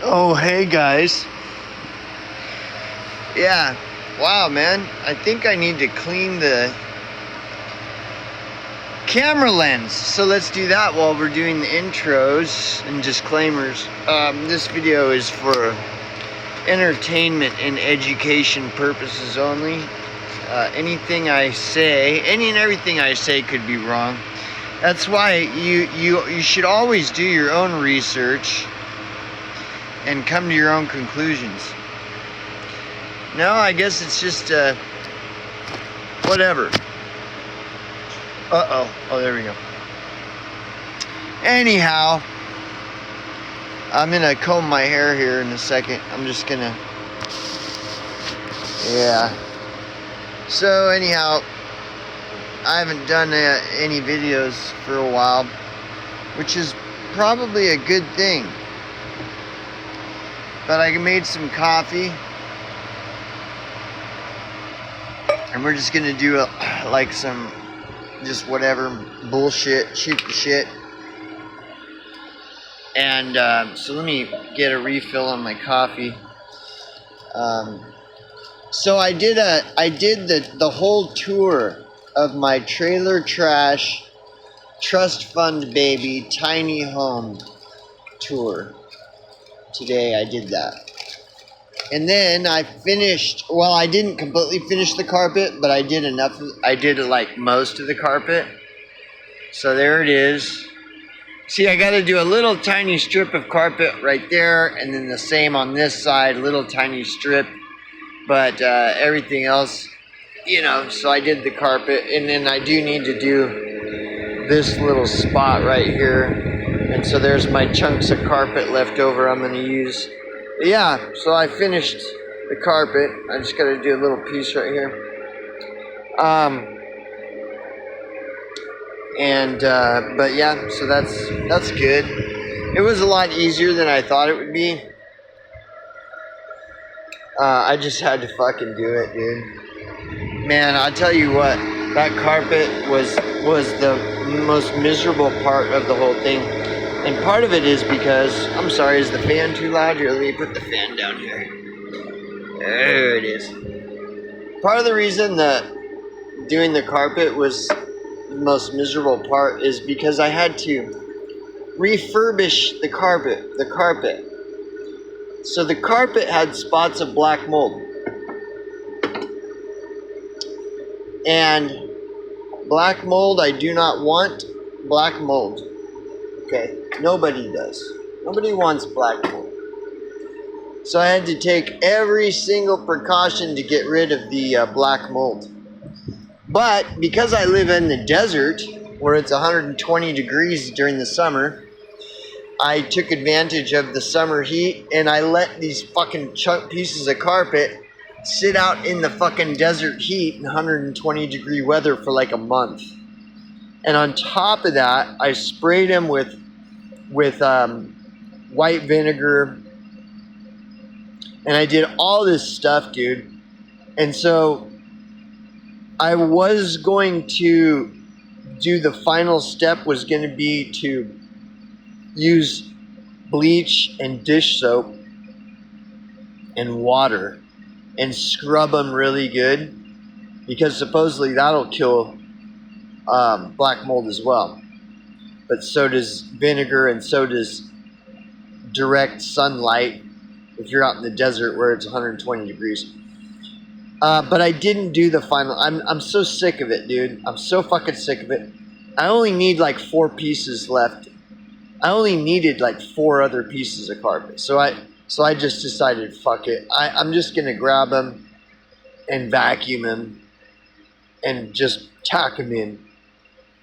Oh, hey guys. Yeah, wow, man. I think I need to clean the camera lens. So let's do that while we're doing the intros and disclaimers. This video is for entertainment and education purposes only. Anything I say, any and everything I say could be wrong. That's why you should always do your own research and come to your own conclusions. No, I guess it's just whatever. Oh, there we go. Anyhow, I'm gonna comb my hair here in a second. I'm just gonna, yeah. So anyhow, I haven't done any videos for a while, which is probably a good thing. But I made some coffee, and we're just gonna do like some just whatever bullshit, shoot the shit. And so let me get a refill on my coffee. So I did the whole tour of my trailer trash trust fund baby tiny home tour. Today I did that. And then I finished, well, I didn't completely finish the carpet, but I did enough. I did like most of the carpet. So there it is. See, I got to do a little tiny strip of carpet right there, and then the same on this side, little tiny strip. But everything else, you know, so I did the carpet, and then I do need to do this little spot right here. And so there's my chunks of carpet left over I'm going to use. But yeah, so I finished the carpet. I just got to do a little piece right here. But yeah, so that's good. It was a lot easier than I thought it would be. I just had to fucking do it, dude. Man, I'll tell you what, that carpet was the most miserable part of the whole thing. And part of it is because, I'm sorry, is the fan too loud? Here, let me put the fan down here. There it is. Part of the reason that doing the carpet was the most miserable part is because I had to refurbish the carpet. So the carpet had spots of black mold. And black mold, I do not want black mold. Okay, nobody does. Nobody wants black mold. So I had to take every single precaution to get rid of the black mold. But because I live in the desert, where it's 120 degrees during the summer, I took advantage of the summer heat, and I let these fucking chunk pieces of carpet sit out in the fucking desert heat in 120 degree weather for like a month. And on top of that, I sprayed them with white vinegar, and I did all this stuff, dude. And so I was going to do, the final step was going to be to use bleach and dish soap and water and scrub them really good, because supposedly that'll kill black mold as well. But so does vinegar, and so does direct sunlight if you're out in the desert where it's 120 degrees. But I didn't do the final. I'm so sick of it, dude. I'm so fucking sick of it. I only need like 4 pieces left. I only needed like 4 other pieces of carpet. So I just decided, fuck it. I'm just gonna grab them and vacuum them and just tack them in.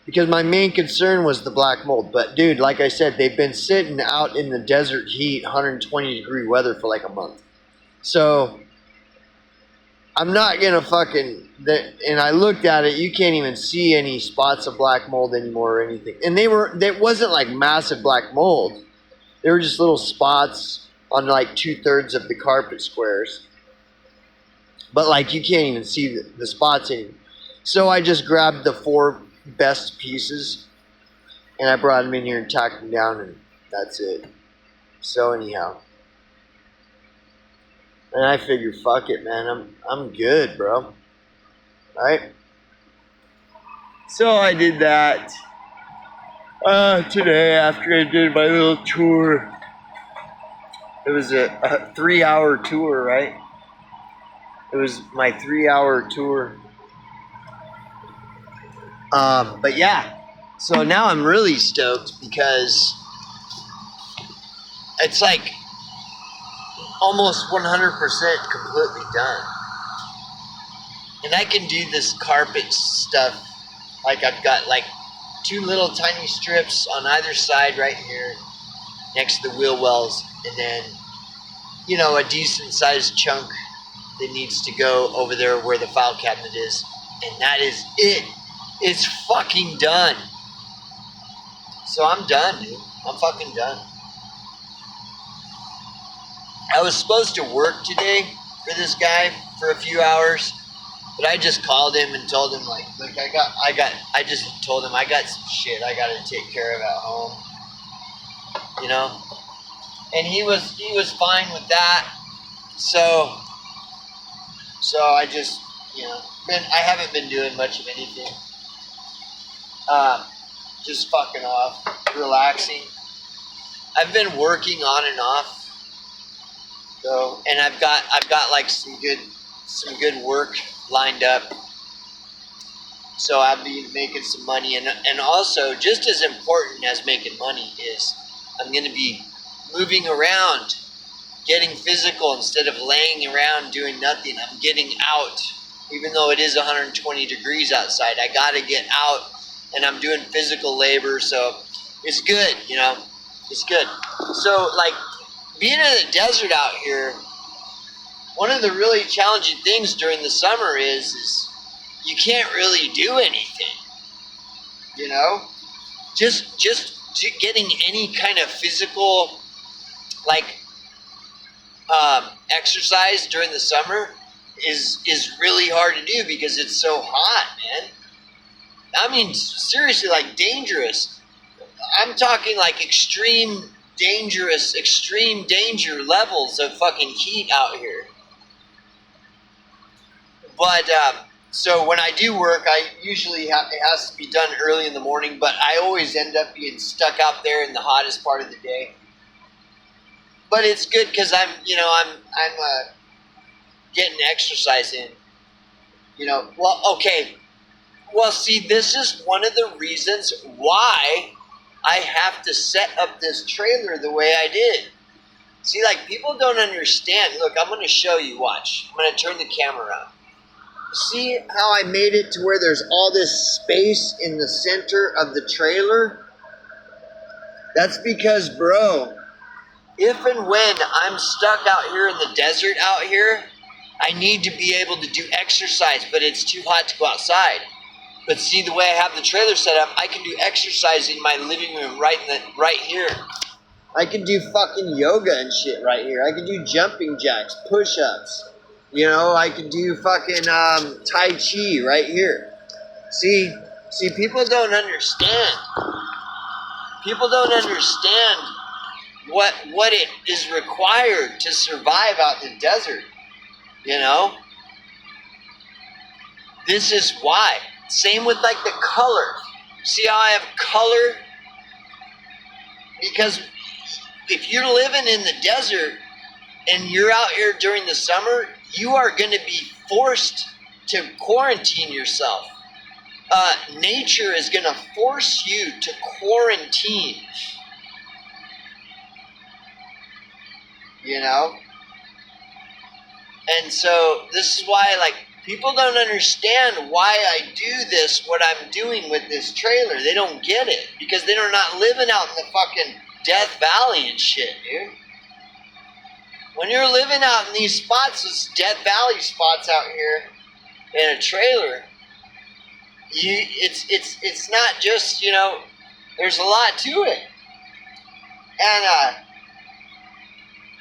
Because my main concern was the black mold. But dude, like I said, they've been sitting out in the desert heat, 120 degree weather for like a month. So I'm not gonna fucking, and I looked at it, you can't even see any spots of black mold anymore or anything. And they wasn't like massive black mold. They were just little spots on like 2/3 of the carpet squares. But like you can't even see the spots anymore. So I just grabbed the 4 best pieces, and I brought them in here and tacked them down, and that's it. So anyhow, And I figured, fuck it, man. I'm good, bro. Right? So I did that today after I did my little tour. It was a 3-hour tour, right? It was my 3-hour tour. But yeah, so now I'm really stoked because it's like almost 100% completely done. And I can do this carpet stuff. Like I've got like 2 little tiny strips on either side right here next to the wheel wells. And then, you know, a decent sized chunk that needs to go over there where the file cabinet is. And that is it. It's fucking done. So I'm done, dude. I'm fucking done. I was supposed to work today for this guy for a few hours, but I just called him and told him like I just told him I got some shit I gotta take care of at home. You know? And he was fine with that. So I just, you know, I haven't been doing much of anything. Just fucking off, relaxing. I've been working on and off. So, and I've got like some good work lined up. So I'll be making some money, and also just as important as making money is I'm going to be moving around, getting physical instead of laying around doing nothing. I'm getting out, even though it is 120 degrees outside. I got to get out, and I'm doing physical labor, so it's good, you know. It's good. So, like, being in the desert out here, one of the really challenging things during the summer is you can't really do anything, you know? Just getting any kind of physical, like, exercise during the summer is really hard to do because it's so hot, man. I mean, seriously, like, dangerous. I'm talking like extreme danger levels of fucking heat out here. But, so when I do work, I usually it has to be done early in the morning, but I always end up being stuck out there in the hottest part of the day. But it's good because I'm getting exercise in, you know. Well, okay. Well, see, this is one of the reasons why I have to set up this trailer the way I did. See, like, people don't understand. Look, I'm going to show you. Watch. I'm going to turn the camera around. See how I made it to where there's all this space in the center of the trailer? That's because, bro, if and when I'm stuck out here in the desert out here, I need to be able to do exercise, but it's too hot to go outside. But see, the way I have the trailer set up, I can do exercise in my living room right here. I can do fucking yoga and shit right here. I can do jumping jacks, push-ups. You know, I can do fucking Tai Chi right here. See, people don't understand. People don't understand what it is required to survive out in the desert. You know? This is why. Same with like the color. See how I have color? Because if you're living in the desert and you're out here during the summer, you are going to be forced to quarantine yourself. Nature is going to force you to quarantine. You know? And so this is why, like, people don't understand why I do this, what I'm doing with this trailer. They don't get it because they're not living out in the fucking Death Valley and shit, dude. When you're living out in these spots, these Death Valley spots out here in a trailer, it's not just, you know, there's a lot to it. And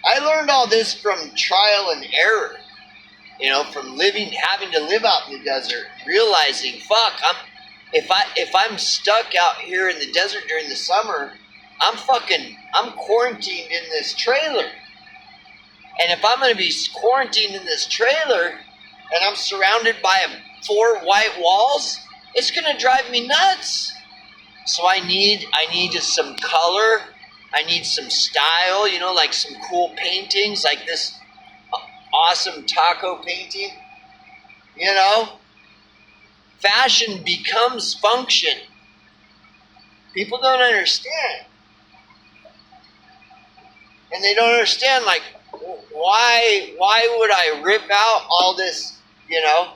I learned all this from trial and error. You know, from having to live out in the desert, realizing, fuck, if I'm stuck out here in the desert during the summer, I'm quarantined in this trailer. And if I'm going to be quarantined in this trailer and I'm surrounded by 4 white walls, it's going to drive me nuts. So I need just some color. I need some style, you know, like some cool paintings, like this awesome taco painting. You know, fashion becomes function. People don't understand. And they don't understand, like, why would I rip out all this, you know?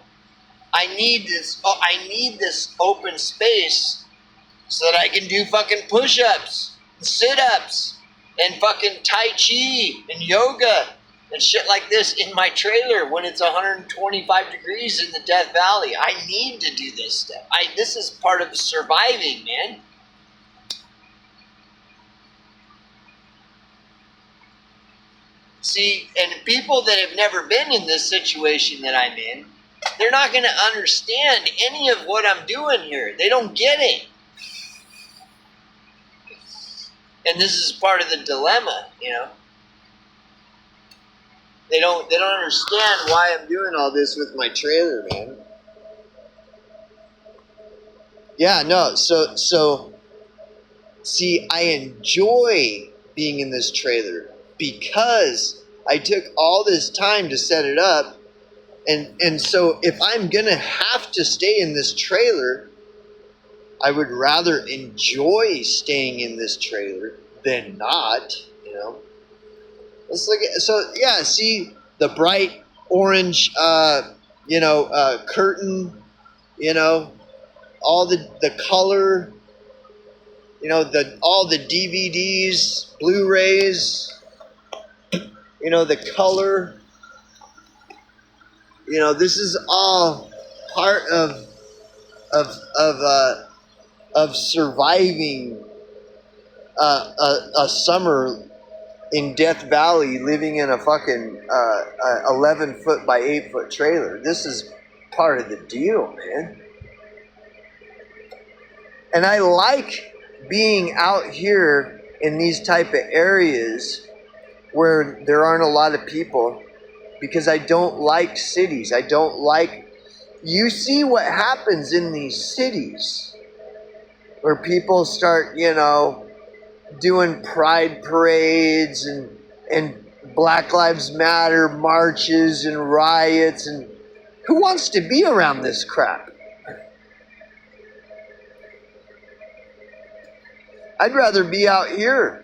I need this open space so that I can do fucking push-ups and sit-ups and fucking tai chi and yoga and shit like this in my trailer when it's 125 degrees in the Death Valley. I need to do this stuff. This is part of surviving, man. See, and people that have never been in this situation that I'm in, they're not going to understand any of what I'm doing here. They don't get it. And this is part of the dilemma, you know. They don't understand why I'm doing all this with my trailer, man. Yeah, no, so see, I enjoy being in this trailer because I took all this time to set it up, and so if I'm gonna have to stay in this trailer, I would rather enjoy staying in this trailer than not, you know. Let's look at, so yeah, see the bright orange, curtain, you know, all the color, you know, all the DVDs, Blu-rays, you know, the color, you know, this is all part of surviving a summer in Death Valley, living in a fucking 11-foot by 8-foot trailer. This is part of the deal, man. And I like being out here in these type of areas where there aren't a lot of people, because I don't like cities. I don't like... You see what happens in these cities where people start, you know, doing pride parades and Black Lives Matter marches and riots, and who wants to be around this crap? I'd rather be out here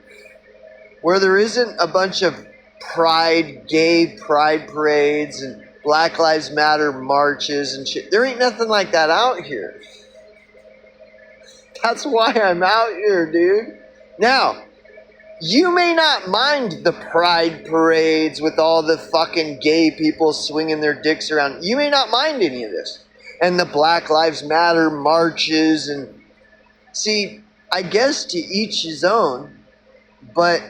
where there isn't a bunch of gay pride parades and Black Lives Matter marches and shit. There ain't nothing like that out here. That's why I'm out here, dude. Now, you may not mind the pride parades with all the fucking gay people swinging their dicks around. You may not mind any of this. And the Black Lives Matter marches and... See, I guess to each his own, but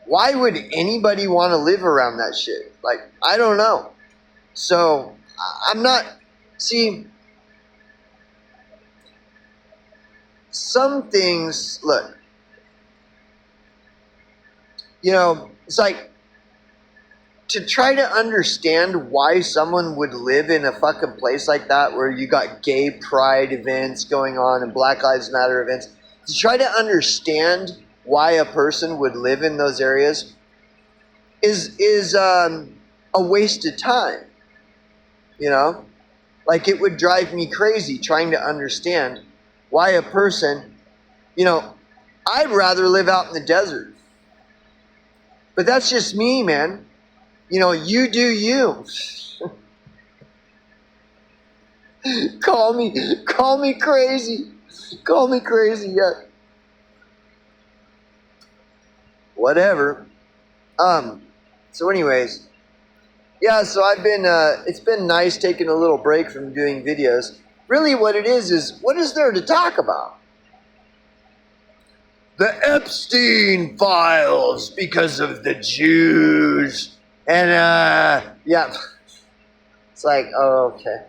why would anybody want to live around that shit? Like, I don't know. So, I'm not... See, some things... Look, you know, it's like, to try to understand why someone would live in a fucking place like that where you got gay pride events going on and Black Lives Matter events, to try to understand why a person would live in those areas is a waste of time, you know? Like, it would drive me crazy trying to understand why a person, you know, I'd rather live out in the desert. But that's just me, man. You know, you do you. Call me crazy. Call me crazy, yeah. Whatever. So anyways, yeah, so I've been, it's been nice taking a little break from doing videos. Really what it is what is there to talk about? The Epstein files because of the Jews. And, yeah. It's like, oh, okay.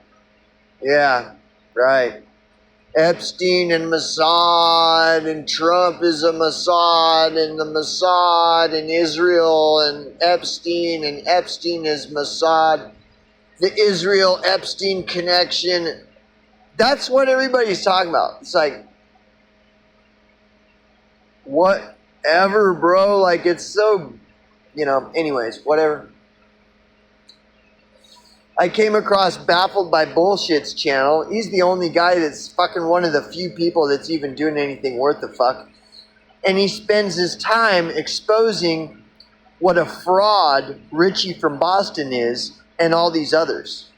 Yeah, right. Epstein and Mossad, and Trump is a Mossad, and the Mossad and Israel, and Epstein is Mossad. The Israel-Epstein connection. That's what everybody's talking about. It's like, whatever, bro. Like, it's so, anyways, whatever. I came across Baffled by Bullshit's channel. He's the only guy that's fucking one of the few people that's even doing anything worth the fuck. And he spends his time exposing what a fraud Richie from Boston is and all these others.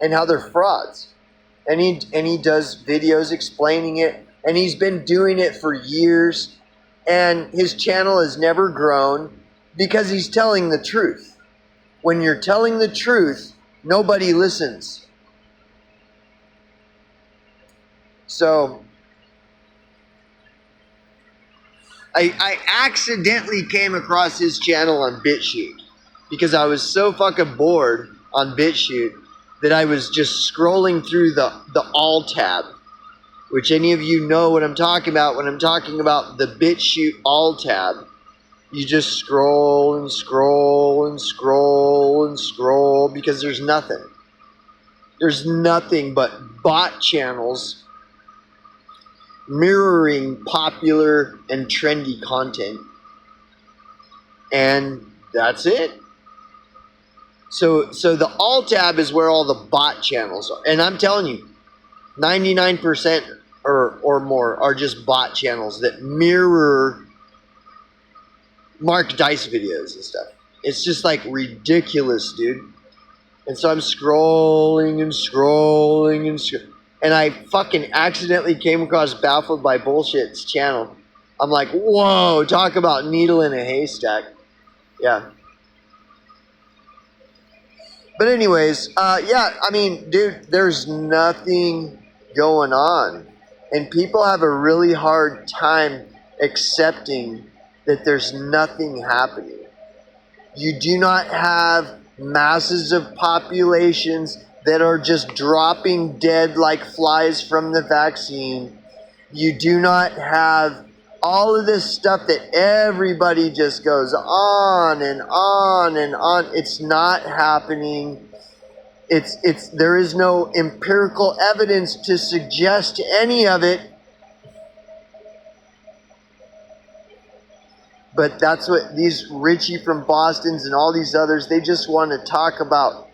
And how they're frauds. And he does videos explaining it. And he's been doing it for years. And his channel has never grown because he's telling the truth. When you're telling the truth, nobody listens. So, I accidentally came across his channel on BitChute because I was so fucking bored on BitChute that I was just scrolling through the All tab, which any of you know what I'm talking about when I'm talking about the BitChute All tab. You just scroll and scroll and scroll and scroll because there's nothing. There's nothing but bot channels mirroring popular and trendy content. And that's it. So the All tab is where all the bot channels are. And I'm telling you, 99% or more are just bot channels that mirror Mark Dice videos and stuff. It's just like ridiculous, dude. And so I'm scrolling and scrolling and scrolling. And I fucking accidentally came across Baffled by Bullshit's channel. I'm like, whoa, talk about needle in a haystack. Yeah. But anyways, yeah, I mean, dude, there's nothing going on. And people have a really hard time accepting that there's nothing happening. You do not have masses of populations that are just dropping dead like flies from the vaccine. You do not have all of this stuff that everybody just goes on and on and on. It's not happening. There is no empirical evidence to suggest any of it. But that's what these Richie from Boston's and all these others, they just want to talk about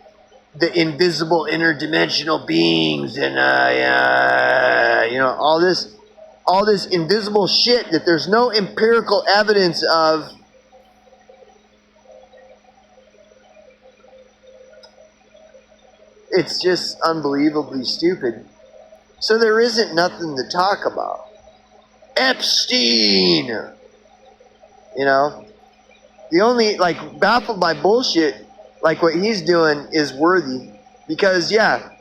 the invisible interdimensional beings and, all this invisible shit that there's no empirical evidence of. It's just unbelievably stupid. So there isn't nothing to talk about. Epstein! The only, Baffled by Bullshit, like what he's doing is worthy. Because, yeah,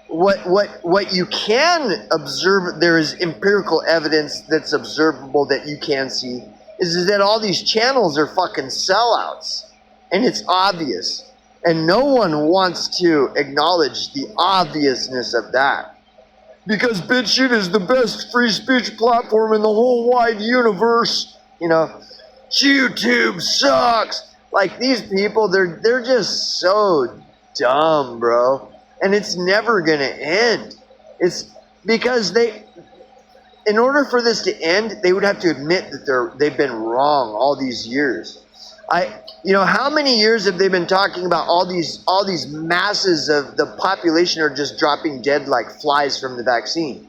what you can observe, there is empirical evidence that's observable that you can see, is that all these channels are fucking sellouts. And it's obvious. And no one wants to acknowledge the obviousness of that. Because BitChute is the best free speech platform in the whole wide universe. YouTube sucks. Like, these people, they're just so dumb, bro. And it's never gonna end. It's because in order for this to end, they would have to admit that they've been wrong all these years. How many years have they been talking about all these masses of the population are just dropping dead like flies from the vaccine?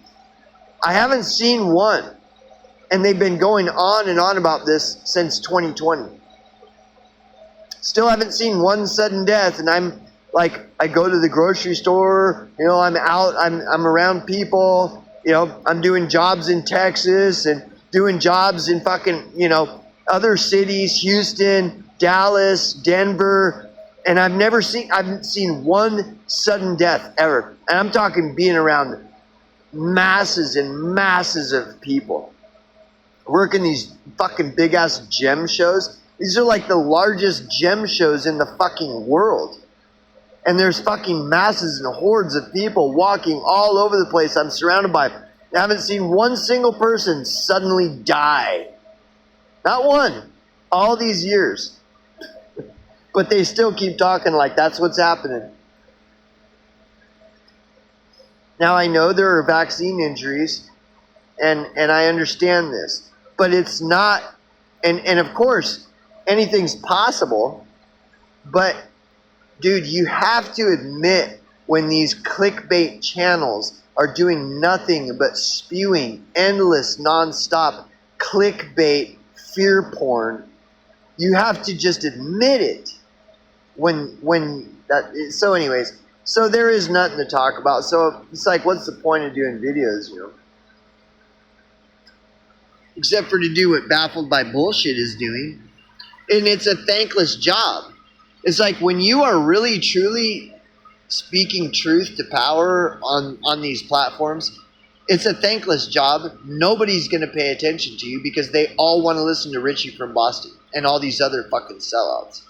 I haven't seen one. And they've been going on and on about this since 2020. Still haven't seen one sudden death. And I'm like, I go to the grocery store, I'm out, I'm around people, I'm doing jobs in Texas and doing jobs in fucking, other cities, Houston, Dallas, Denver. And I haven't seen one sudden death ever. And I'm talking being around masses and masses of people. Working these fucking big ass gem shows. These are like the largest gem shows in the fucking world. And there's fucking masses and hordes of people walking all over the place. I'm surrounded by, I haven't seen one single person suddenly die. Not one. All these years. But they still keep talking like that's what's happening. Now I know there are vaccine injuries, and I understand this. But it's not, and of course, anything's possible. But, dude, you have to admit when these clickbait channels are doing nothing but spewing endless, nonstop clickbait fear porn, you have to just admit it. So anyways, so there is nothing to talk about. So it's like, what's the point of doing videos, you know? Except for to do what Baffled by Bullshit is doing. And it's a thankless job. It's like when you are really, truly speaking truth to power on these platforms, it's a thankless job. Nobody's going to pay attention to you because they all want to listen to Richie from Boston and all these other fucking sellouts.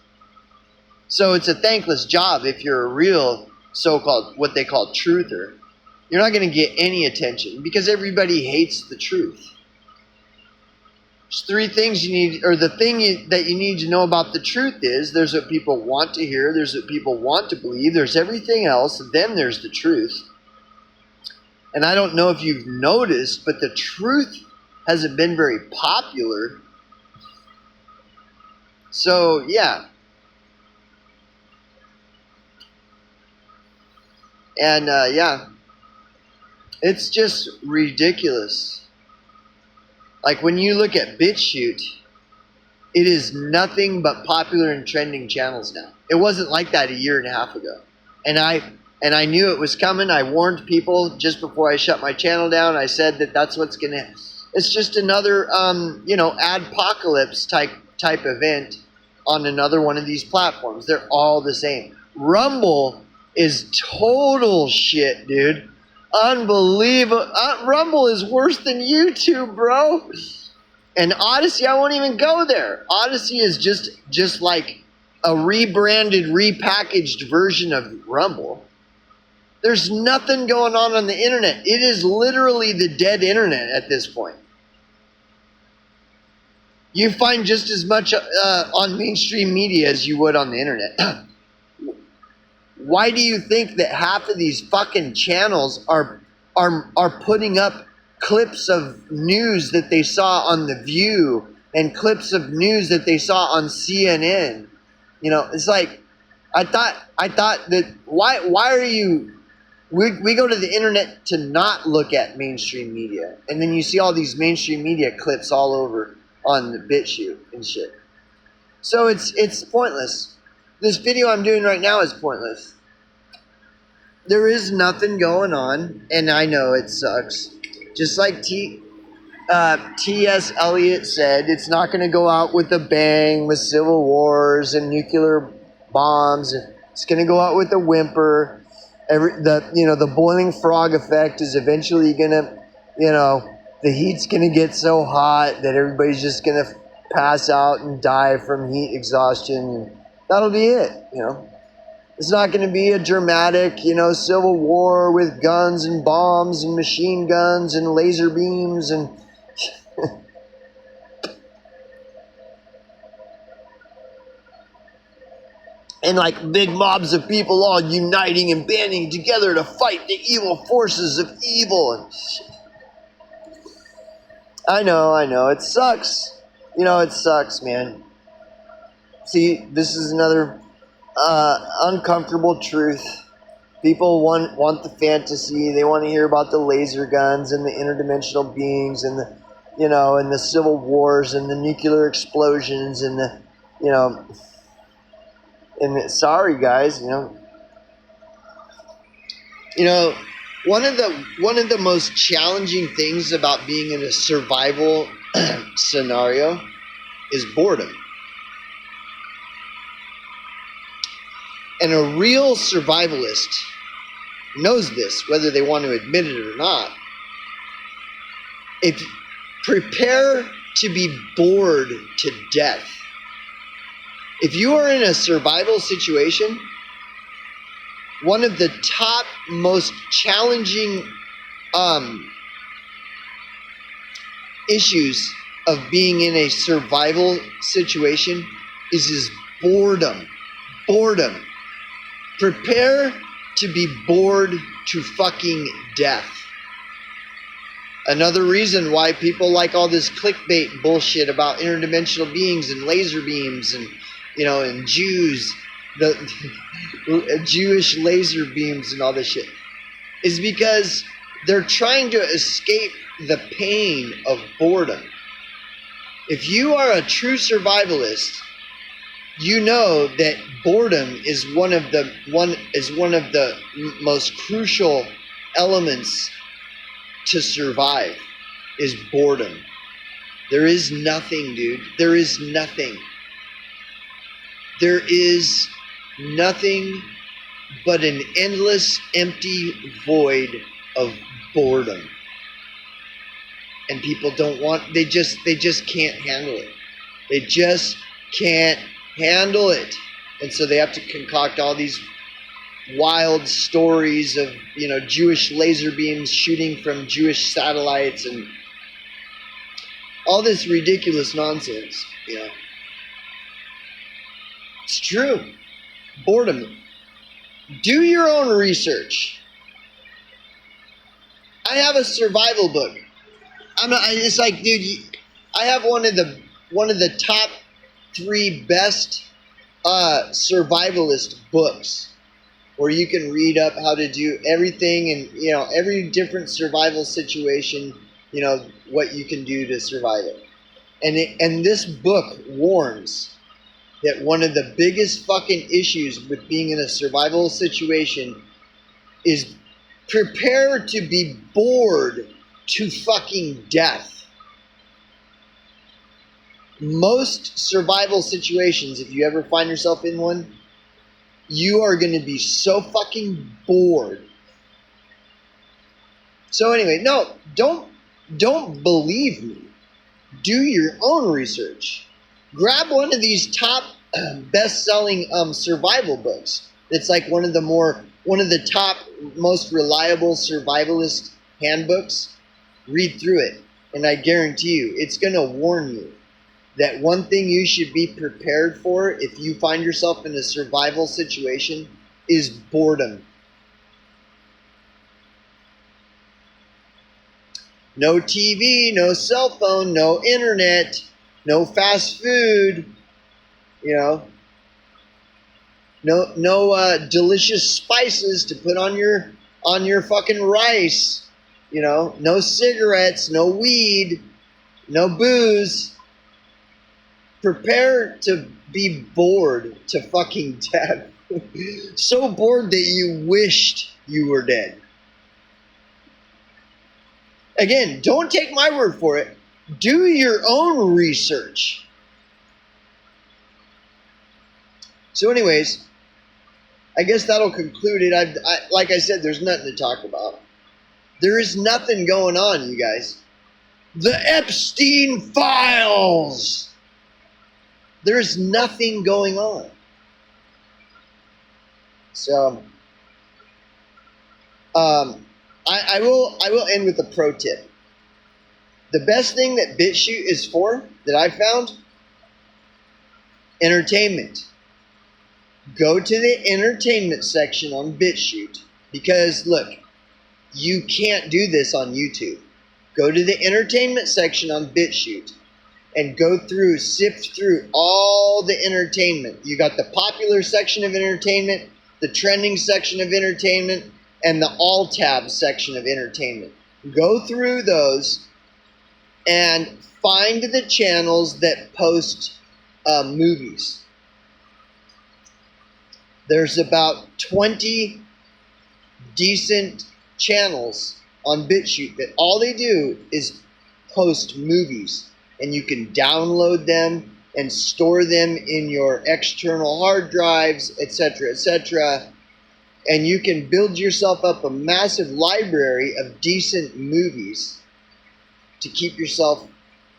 So it's a thankless job if you're a real so-called, what they call truther. You're not going to get any attention because everybody hates the truth. There's three things you need, or the thing that you need to know about the truth is there's what people want to hear, there's what people want to believe, there's everything else, and then there's the truth. And I don't know if you've noticed, but the truth hasn't been very popular. So, yeah. And, yeah. It's just ridiculous. Like, when you look at BitChute, it is nothing but popular and trending channels now. It wasn't like that a year and a half ago. And I knew it was coming. I warned people just before I shut my channel down. I said that that's what's going to... It's just another, adpocalypse type event on another one of these platforms. They're all the same. Rumble is total shit, dude. Unbelievable. Rumble is worse than YouTube, bro. And Odyssey, I won't even go there. Odyssey is just like a rebranded, repackaged version of Rumble. There's nothing going on the internet. It is literally the dead internet at this point. You find just as much on mainstream media as you would on the internet. Why do you think that half of these fucking channels are putting up clips of news that they saw on The View and clips of news that they saw on CNN? You know, it's like, I thought that why are you... We go to the internet to not look at mainstream media. And then you see all these mainstream media clips all over on the BitChute and shit. So it's pointless. This video I'm doing right now is pointless. There is nothing going on, and I know it sucks. Just like T.S. Eliot said, it's not going to go out with a bang with civil wars and nuclear bombs. It's going to go out with a whimper. The boiling frog effect is eventually going to, the heat's going to get so hot that everybody's just going to pass out and die from heat exhaustion. That'll be it, It's not going to be a dramatic, civil war with guns and bombs and machine guns and laser beams and... and like big mobs of people all uniting and banding together to fight the evil forces of evil and shit. I know, it sucks. It sucks, man. See, this is another uncomfortable truth. People want the fantasy. They want to hear about the laser guns and the interdimensional beings and the, and the civil wars and the nuclear explosions and the, and sorry guys, one of the most challenging things about being in a survival scenario is boredom. And a real survivalist knows this, whether they want to admit it or not. Prepare to be bored to death. If you are in a survival situation, one of the top most challenging issues of being in a survival situation is boredom. Boredom. Prepare to be bored to fucking death. Another reason why people like all this clickbait bullshit about interdimensional beings and laser beams and, you know, and Jews, the Jewish laser beams and all this shit, is because they're trying to escape the pain of boredom. If you are a true survivalist, you know that boredom is one of the most crucial elements to survive. Is boredom. There is nothing, dude. There is nothing. There is nothing but an endless, empty void of boredom. And people don't want, they just can't handle it. They just can't handle it. And so they have to concoct all these wild stories of, you know, Jewish laser beams shooting from Jewish satellites and all this ridiculous nonsense, you know. It's true. Boredom. Do your own research. I have a survival book. It's like, dude, I have one of the top 3 best survivalist books, where you can read up how to do everything and, you know, every different survival situation, you know, what you can do to survive it. And this book warns that one of the biggest fucking issues with being in a survival situation is prepare to be bored to fucking death. Most survival situations, if you ever find yourself in one, you are going to be so fucking bored. So anyway, no, don't believe me. Do your own research. Grab one of these top best-selling survival books. It's like one of the top most reliable survivalist handbooks. Read through it, and I guarantee you, it's going to warn you that one thing you should be prepared for if you find yourself in a survival situation is boredom. No TV, no cell phone, no internet, no fast food, you know, no delicious spices to put on your fucking rice, you know, no cigarettes, no weed, no booze. Prepare to be bored to fucking death. So bored that you wished you were dead. Again, don't take my word for it. Do your own research. So anyways, I guess that'll conclude it. Like I said, there's nothing to talk about. There is nothing going on, you guys. The Epstein Files! There's nothing going on. So, I will end with a pro tip. The best thing that BitChute is for, that I found, entertainment. Go to the entertainment section on BitChute, because look, you can't do this on YouTube. Go to the entertainment section on BitChute and sift through all the entertainment. You got the popular section of entertainment, the trending section of entertainment, and the all tabs section of entertainment. Go through those and find the channels that post movies. There's about 20 decent channels on BitChute that all they do is post movies. And you can download them and store them in your external hard drives, etc., etc. And you can build yourself up a massive library of decent movies to keep yourself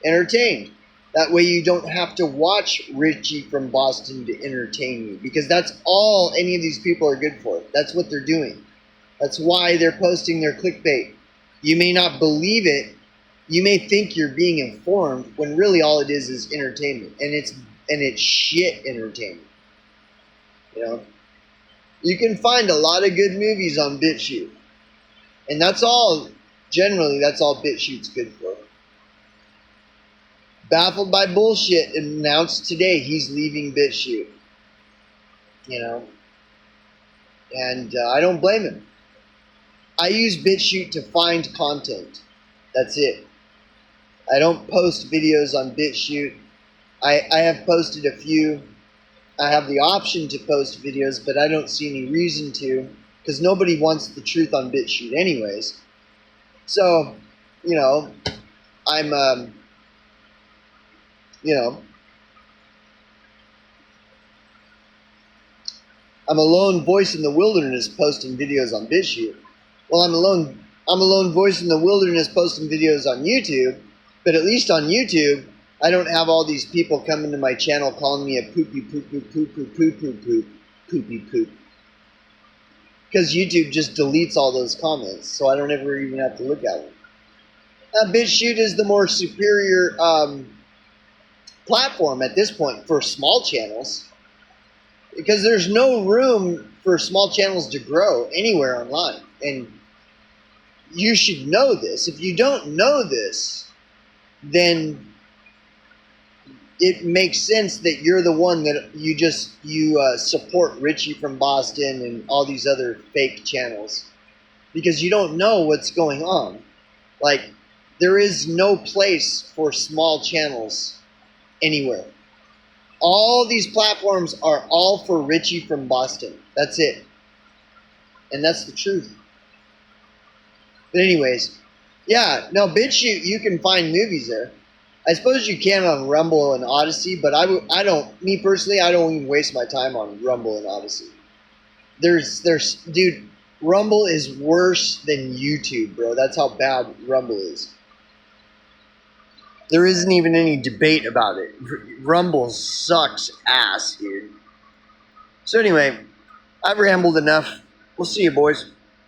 entertained. That way you don't have to watch Richie from Boston to entertain you, because that's all any of these people are good for. That's what they're doing. That's why they're posting their clickbait. You may not believe it. You may think you're being informed when really all it is entertainment, and it's shit entertainment. You know, you can find a lot of good movies on BitChute, and that's all. Generally, that's all BitChute's good for. Baffled by Bullshit announced today he's leaving BitChute. You know, and I don't blame him. I use BitChute to find content. That's it. I don't post videos on BitChute. I have posted a few. I have the option to post videos, but I don't see any reason to, because nobody wants the truth on BitChute anyways. So, you know, I'm a lone voice in the wilderness posting videos on BitChute. Well, I'm a lone voice in the wilderness posting videos on YouTube, but at least on YouTube, I don't have all these people coming to my channel calling me a poopy poop poop poop poop poop poop poop poopy poop. Because YouTube just deletes all those comments, so I don't ever even have to look at them. BitChute is the more superior platform at this point for small channels, because there's no room for small channels to grow anywhere online. And you should know this. If you don't know this, then it makes sense that you're the one that you support Richie from Boston and all these other fake channels, because you don't know what's going on. Like, there is no place for small channels anywhere. All these platforms are all for Richie from Boston. That's it. And that's the truth. But anyways, yeah, no, BitChute, you can find movies there. I suppose you can on Rumble and Odyssey, but me personally, I don't even waste my time on Rumble and Odyssey. Dude, Rumble is worse than YouTube, bro. That's how bad Rumble is. There isn't even any debate about it. Rumble sucks ass, dude. So anyway, I've rambled enough. We'll see you, boys.